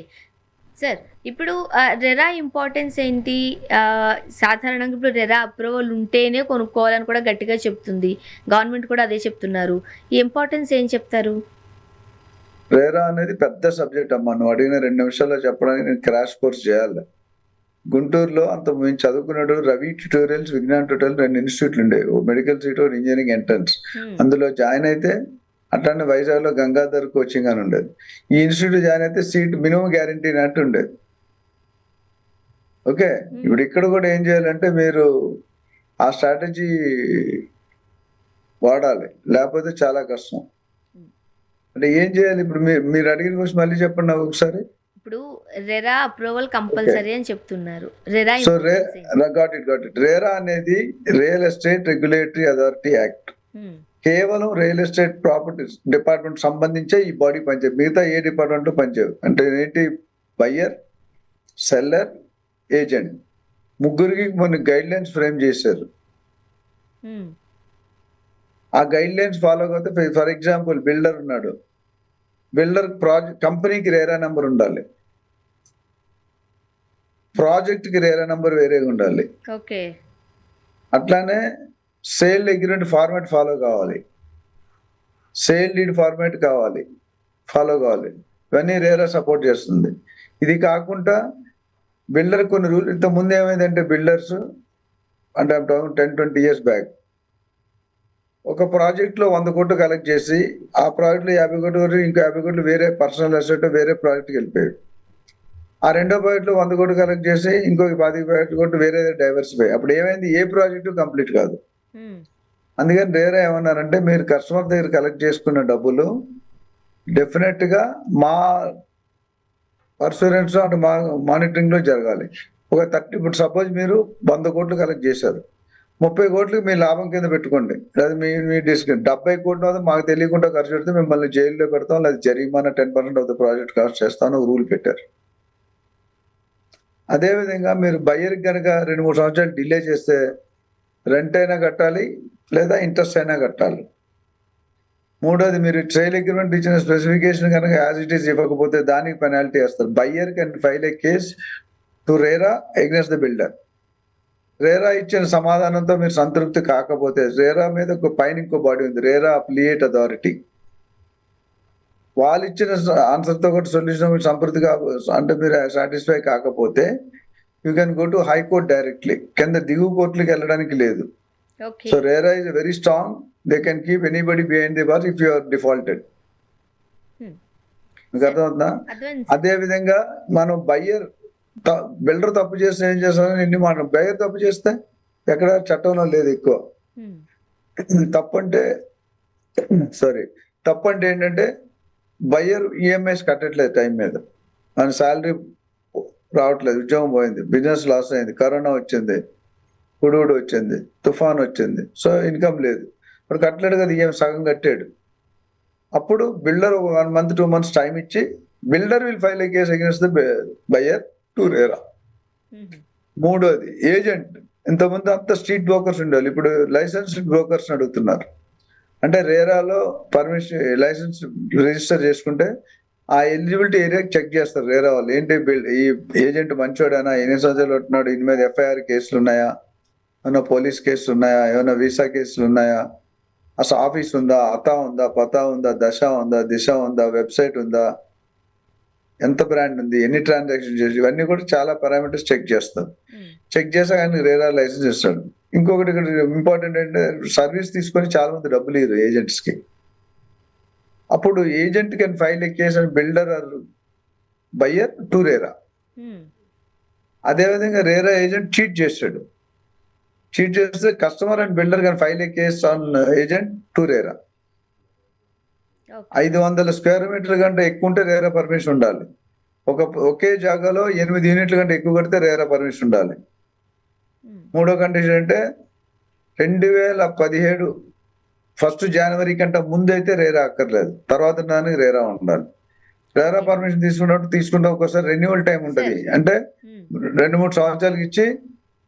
సార్, ఇప్పుడు రెరా ఇంపార్టెన్స్ ఏంటి? సాధారణంగా ఇప్పుడు రెరా అప్రూవల్ ఉంటేనే కొనుక్కోవాలని కూడా గట్టిగా చెప్తుంది, గవర్నమెంట్ కూడా అదే చెప్తున్నారు. ఈ ఇంపార్టెన్స్ ఏం చెప్తారు? రెరా అనేది పెద్ద సబ్జెక్ట్ అమ్మా. నువ్వు అడిగిన 2 నిమిషాల్లో చెప్పడానికి నేను క్రాష్ కోర్స్ చేయాలి. గుంటూరులో అంత మేము చదువుకున్నాడు రవి ట్యూటోరియల్స్, విజ్ఞాన్ ట్యూటోరియల్ 2 ఇన్స్టిట్యూట్లు ఉండేవి, మెడికల్ సీట్, ఇంజనీరింగ్ ఎంట్రన్స్. అందులో జాయిన్ అయితే అట్లానే వైజాగ్ లో గంగాధర్ కోచింగ్ అని ఉండేది. ఈ ఇన్స్టిట్యూట్ జాయిన్ అయితే సీట్ మినిమం గ్యారంటీ అన్నట్టు ఉండేది. ఓకే, ఇప్పుడు ఇక్కడ కూడా ఏం చేయాలంటే మీరు ఆ స్ట్రాటజీ వాడాలి, లేకపోతే చాలా కష్టం. అంటే ఏం చేయాలి? ఇప్పుడు మీరు అడిగిన క్వశ్చన్ మళ్ళీ చెప్పండి నాకు ఒకసారి. ఇప్పుడు రెరా అప్రూవల్ కంపల్సరీ అని చెప్తున్నారు. RERA so got it. RERA అనేది real estate regulatory authority act. కేవలం రియల్ ఎస్టేట్ ప్రాపర్టీస్ డిపార్ట్మెంట్ సంబంధించే ఈ బాడీ పనిచేయదు, మిగతా ఏ డిపార్ట్మెంట్ పనిచేయదు. అంటే ఏంటి? బయ్యర్, సెల్లర్, ఏజెంట్, ముగ్గురికి కొన్ని గైడ్ లైన్స్ ఫ్రేమ్ చేశారు. ఆ గైడ్ లైన్స్ ఫాలో కాకపోతే, ఫర్ ఎగ్జాంపుల్ బిల్డర్ ఉన్నాడు, బిల్డర్ కంపెనీకి రేరా నెంబర్ ఉండాలి, ప్రాజెక్ట్ కి రేరా నెంబర్ వేరేగా ఉండాలి. ఓకే. అట్లానే సేల్ అగ్రిమెంట్ ఫార్మాట్ ఫాలో కావాలి, సేల్ డీడ్ ఫార్మాట్ ఫాలో కావాలి. ఇవన్నీ రేరా సపోర్ట్ చేస్తుంది. ఇది కాకుండా బిల్డర్ కొన్ని రూల్, ఇంత ముందు ఏమైందంటే బిల్డర్స్ అంటే 10-20 ఇయర్స్ బ్యాక్ ఒక ప్రాజెక్ట్ లో 100 కోట్లు కలెక్ట్ చేసి ఆ ప్రాజెక్ట్ లో 50 కోట్లు వరకు, ఇంకో 50 కోట్లు వేరే పర్సనల్ అసెట్ వేరే ప్రాజెక్ట్కి వెళ్ళిపోయాడు. ఆ రెండో ప్రాజెక్ట్ లో 100 కోట్లు కలెక్ట్ చేసి ఇంకొక 25 కోట్లు వేరే డైవర్సిఫై. అప్పుడు ఏమైంది? ఏ ప్రాజెక్టు కంప్లీట్ కాదు. అందుకని రేరా ఏమన్నారంటే మీరు కస్టమర్ దగ్గర కలెక్ట్ చేసుకున్న డబ్బులు డెఫినెట్ గా మా పర్సూరెన్స్ అంటే మా మానిటరింగ్ లో జరగాలి. ఒక 30, ఇప్పుడు సపోజ్ మీరు 100 కోట్లు కలెక్ట్ చేశారు, 30 కోట్లకి మీ లాభం కింద పెట్టుకోండి, లేదా మీ డిస్కౌంట్ 70 కోట్లు మాకు తెలియకుండా ఖర్చు పెడితే మిమ్మల్ని జైల్లో పెడతాం, లేదా జరిమానా 10% ఆఫ్ ద ప్రాజెక్ట్ కాస్ట్ చేస్తామని ఒక రూల్ పెట్టారు. అదేవిధంగా మీరు బయ్యర్కి కనుక 2-3 సంవత్సరాలు డిలే చేస్తే రెంట్ అయినా కట్టాలి, లేదా ఇంట్రెస్ట్ అయినా కట్టాలి. మూడోది, మీరు ట్రైల్ అగ్రిమెంట్ ఇచ్చిన స్పెసిఫికేషన్ కనుక యాజ్ ఇట్ ఈస్ ఇవ్వకపోతే దానికి పెనాల్టీ వేస్తారు. Buyer can file a case to RERA against the builder. RERA ఇచ్చిన సమాధానంతో మీరు సంతృప్తి కాకపోతే, రేరా మీద పైన ఇంకో బాడీ ఉంది, రేరా అప్లియేట్ అథారిటీ. వాళ్ళు ఇచ్చిన ఆన్సర్ తో కూడా సొల్యూషన్ మీరు సంతృప్తి అంటే మీరు సాటిస్ఫై కాకపోతే you can go to high court directly. కింద దిగువ కోర్టులకు వెళ్ళడానికి లేదు. So RERA is very strong. They can keep anybody behind the bar if you are defaulted. మీకు అర్థమవుతుందా? అదే విధంగా మనం బిల్డర్ తప్పు చేస్తే ఏం చేస్తారని ఎన్ని మాట, బయ్యర్ తప్పు చేస్తే ఎక్కడ చట్టంలో లేదు ఎక్కువ. తప్పంటే ఏంటంటే బయ్యర్ ఈఎంఐస్ కట్టట్లేదు టైం మీద, మన శాలరీ రావట్లేదు, ఉద్యోగం పోయింది, బిజినెస్ లాస్ అయింది, కరోనా వచ్చింది, హుడూడు వచ్చింది, తుఫాన్ వచ్చింది, సో ఇన్కమ్ లేదు, ఇప్పుడు కట్టలేడు కదా, ఈఎం సగం కట్టాడు. అప్పుడు బిల్డర్ 1 month 2 months టైం ఇచ్చి builder will file a case against the buyer to RERA. మూడోది ఏజెంట్. ఇంతకుముందు అంతా స్ట్రీట్ బ్రోకర్స్ ఉండేవాళ్ళు, ఇప్పుడు లైసెన్స్డ్ బ్రోకర్స్ అడుగుతున్నారు. అంటే రేరాలో పర్మిషన్ లైసెన్స్ రిజిస్టర్ చేసుకుంటే ఆ ఎలిజిబిలిటీ ఏరియా చెక్ చేస్తారు రేరా వాళ్ళు. ఏంటి ఈ ఏజెంట్ మంచోడైనా, ఎన్ని సంవత్సరాలు ఉంటున్నాడు, ఇన్ని మీద ఎఫ్ఐఆర్ కేసులు ఉన్నాయా, ఏమైనా పోలీస్ కేసులు ఉన్నాయా, ఏమైనా వీసా కేసులు ఉన్నాయా, అసలు ఆఫీస్ ఉందా, అతా ఉందా, పతా ఉందా, దశ ఉందా, దిశ ఉందా, వెబ్సైట్ ఉందా, ఎంత బ్రాండ్ ఉంది, ఎన్ని ట్రాన్సాక్షన్ చేసి, ఇవన్నీ కూడా చాలా పారామీటర్స్ చెక్ చేస్తారు. చెక్ చేసా కానీ రేరా లైసెన్స్ ఇస్తాడు. ఇంకొకటి ఇక్కడ ఇంపార్టెంట్ అంటే సర్వీస్ తీసుకొని చాలా మంది డబ్బులు ఇవ్వరు ఏజెంట్స్ కి. అప్పుడు agent can file a case and builder or buyer to RERA. అదేవిధంగా రేరా ఏజెంట్ చీట్ చేస్తాడు. చీట్ చేస్తే customer and builder can file a case on agent to RERA. 500 square meter కంటే ఎక్కువ ఉంటే రేరా పర్మిషన్ ఉండాలి. ఒకే జాగాలో 8 యూనిట్ల కంటే ఎక్కువ కడితే రేరా పర్మిషన్ ఉండాలి. మూడో కండిషన్ అంటే 2017 1 January కంటే ముందు అయితే రేరా అక్కర్లేదు, తర్వాత దానికి రేరా ఉండాలి. రేరా పర్మిషన్ తీసుకుంటే ఒకసారి రెన్యువల్ టైం ఉంటది, అంటే 2-3 సంవత్సరాలకి ఇచ్చి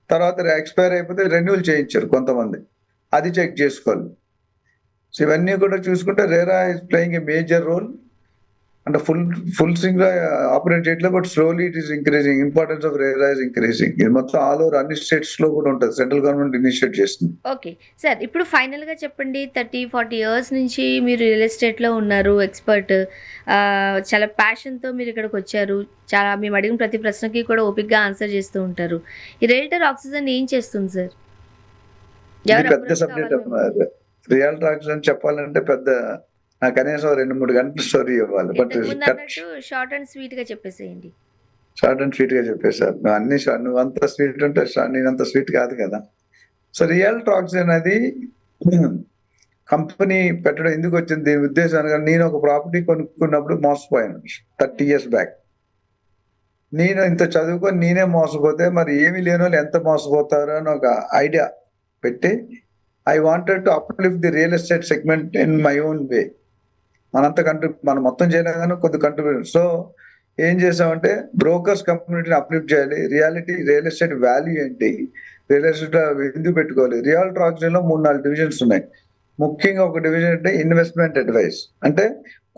తర్వాత ఎక్స్పైర్ అయిపోతే రెన్యువల్ చేయించారు కొంతమంది, అది చెక్ చేసుకోవాలి. సో ఇవన్నీ కూడా చూసుకుంటే RERA is playing a major role. అంటే ఫుల్ స్వింగ్ గా ఆపరేట్ చేయట్లేదు, but slowly it is increasing. Importance of RERA is increasing. ఇది మొత్తం ఆల్ ఓవర్ అన్ని స్టేట్స్ లో కూడా ఉంటుంది, సెంట్రల్ గవర్నమెంట్ ఇనిషియేట్ చేస్తుంది. ఓకే సార్, ఇప్పుడు ఫైనల్ గా చెప్పండి, 30-40 years నుంచి మీరు రియల్ ఎస్టేట్ లో ఉన్నారు, ఎక్స్పర్ట్, చాలా ప్యాషన్ తో మీరు ఇక్కడికి వచ్చారు, చాలా మేము అడిగిన ప్రతి ప్రశ్నకి కూడా ఓపిక్గా ఆన్సర్ చేస్తూ ఉంటారు. ఈ రియల్టర్ ఆక్సిజన్ ఏం చేస్తుంది సార్? పెద్ద సబ్జెక్ట్. రియాలిటీ ఆక్సిజన్ చెప్పాలంటే పెద్ద, నాకు కనీసం 2-3 గంటల స్టోరీ ఇవ్వాలి. బట్ షార్ట్ అండ్ స్వీట్ గా చెప్పేసేయండి. షార్ట్ అండ్ స్వీట్ గా చెప్పేశారు. నువ్వు అంత స్వీట్ ఉంటే నేనంత స్వీట్ కాదు కదా. సో రియాలిటీ ఆక్సిజన్ అది కంపెనీ పెట్టడం ఎందుకు వచ్చింది, దీని ఉద్దేశం అనగా, నేను ఒక ప్రాపర్టీ కొనుక్కున్నప్పుడు మోసపోయాను 30 years బ్యాక్. నేను ఇంత చదువుకొని నేనే మోసపోతే మరి ఏమీ లేని వాళ్ళు ఎంత మోసపోతారో అని ఒక ఐడియా పెట్టి I wanted to uplift the real estate segment in my own way. మనం మొత్తం చేయలేం కానీ కొద్ది కంట్రిబ్యూషన్. సో ఏం చేసామంటే బ్రోకర్స్ కమ్యూనిటీని అప్లిఫ్ట్ చేయాలి. రియల్ ఎస్టేట్ వాల్యూ ఏంటి, రియల్ ఎస్టేట్ ఎందుకు పెట్టుకోవాలి. రియల్ ఆక్సిజన్ లో 3-4 డివిజన్స్ ఉన్నాయి. ముఖ్యంగా ఒక డివిజన్ అంటే ఇన్వెస్ట్మెంట్ అడ్వైస్. అంటే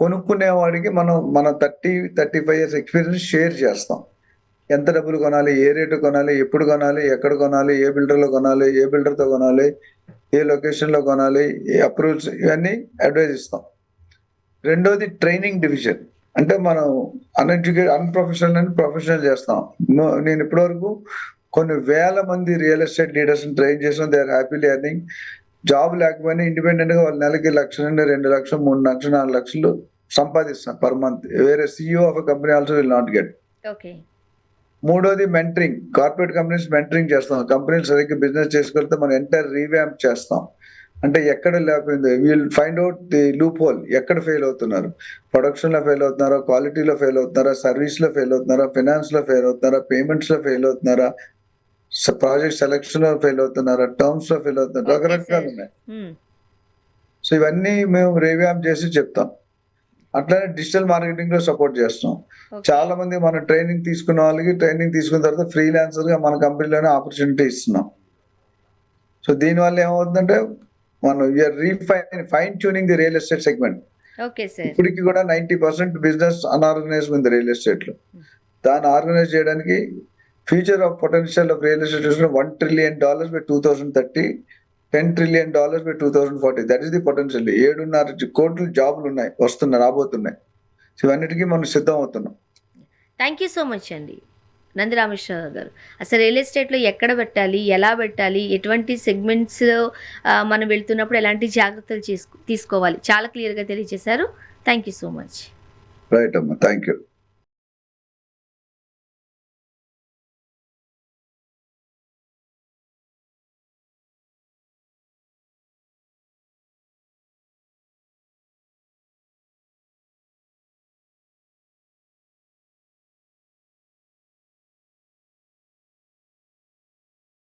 కొనుక్కునే వాడికి మన 30-35 years ఎక్స్పీరియన్స్ షేర్ చేస్తాం. ఎంత డబ్బులు కొనాలి, ఏ రేటు కొనాలి, ఎప్పుడు కొనాలి, ఎక్కడ కొనాలి, ఏ బిల్డర్లో కొనాలి, ఏ బిల్డర్తో కొనాలి, ఏ లొకేషన్ లో కొనాలి, ఏ అప్రూవల్స్, ఇవన్నీ అడ్వైజ్ ఇస్తాం. రెండోది ట్రైనింగ్ డివిజన్. అంటే మనం అన్ప్రొఫెషనల్ అని ప్రొఫెషనల్ చేస్తాం. నేను ఇప్పటివరకు కొన్ని వేల మంది రియల్ ఎస్టేట్ లీడర్స్ ట్రైన్ చేసిన, they are happily earning. Job లేకపోయినా ఇండిపెండెంట్ గా వాళ్ళ నెలకి 1 లక్ష నుండి 2 లక్షలు 3 లక్షలు 4 లక్షలు సంపాదిస్తాం పర్ మంత్. వేరే CEO of company also will not get. మూడోది మెంటరింగ్. కార్పొరేట్ కంపెనీస్ మెంటరింగ్ చేస్తాం. కంపెనీలు సరిగ్గా బిజినెస్ చేసుకెళ్తే మనం ఎంటైర్ రీవ్యాంప్ చేస్తాం. అంటే ఎక్కడ లేకపోయింది will find out the loop whole, ఎక్కడ ఫెయిల్ అవుతున్నారు, ప్రొడక్షన్ లో ఫెయిల్ అవుతున్నారా, క్వాలిటీలో ఫెయిల్ అవుతున్నారా, సర్వీస్ లో ఫెయిల్ అవుతున్నారా, ఫైనాన్స్ లో ఫెయిల్ అవుతున్నారా, పేమెంట్స్ లో ఫెయిల్ అవుతున్నారా, ప్రాజెక్ట్ సెలెక్షన్ లో ఫెయిల్ అవుతున్నారా, టర్మ్స్ లో ఫెయిల్ అవుతున్నారా, రకరకాలు ఉన్నాయి. సో ఇవన్నీ మేము రీవ్యాంప్ చేసి చెప్తాం. అట్లానే డిజిటల్ మార్కెటింగ్ లో సపోర్ట్ చేస్తాం. చాలా మంది మన ట్రైనింగ్ తీసుకున్న వాళ్ళకి ట్రైనింగ్ తీసుకున్న తర్వాత ఫ్రీలాన్సర్ గా మన కంపెనీలోనే ఆపర్చునిటీ ఇస్తున్నాం. సో దీనివల్ల ఏమవుతుందంటే మనం fine tuning the real estate segment. ఇప్పటికి కూడా 90% బిజినెస్ అన్ఆర్గనైజ్ ఉంది రియల్ ఎస్టేట్ లో. దాన్ని ఆర్గనైజ్ చేయడానికి future of potential of real estate $1 trillion by 2030, $10 trillion by 2040. That is the potential. 7.5 కోట్ల జాబులు ఉన్నాయి, రాబోతున్నాయి. ఇవన్నిటికీ మనం సిద్ధం అవుతున్నాం. థ్యాంక్ యూ సో మచ్ అండి నంది రామేశ్వరరావు గారు. అసలు రియల్ ఎస్టేట్లో ఎక్కడ పెట్టాలి, ఎలా పెట్టాలి, ఎటువంటి సెగ్మెంట్స్లో మనం వెళ్తున్నప్పుడు ఎలాంటి జాగ్రత్తలు తీసుకోవాలి చాలా క్లియర్గా తెలియజేశారు. Thank you so much. Right అమ్మా, థ్యాంక్ యూ.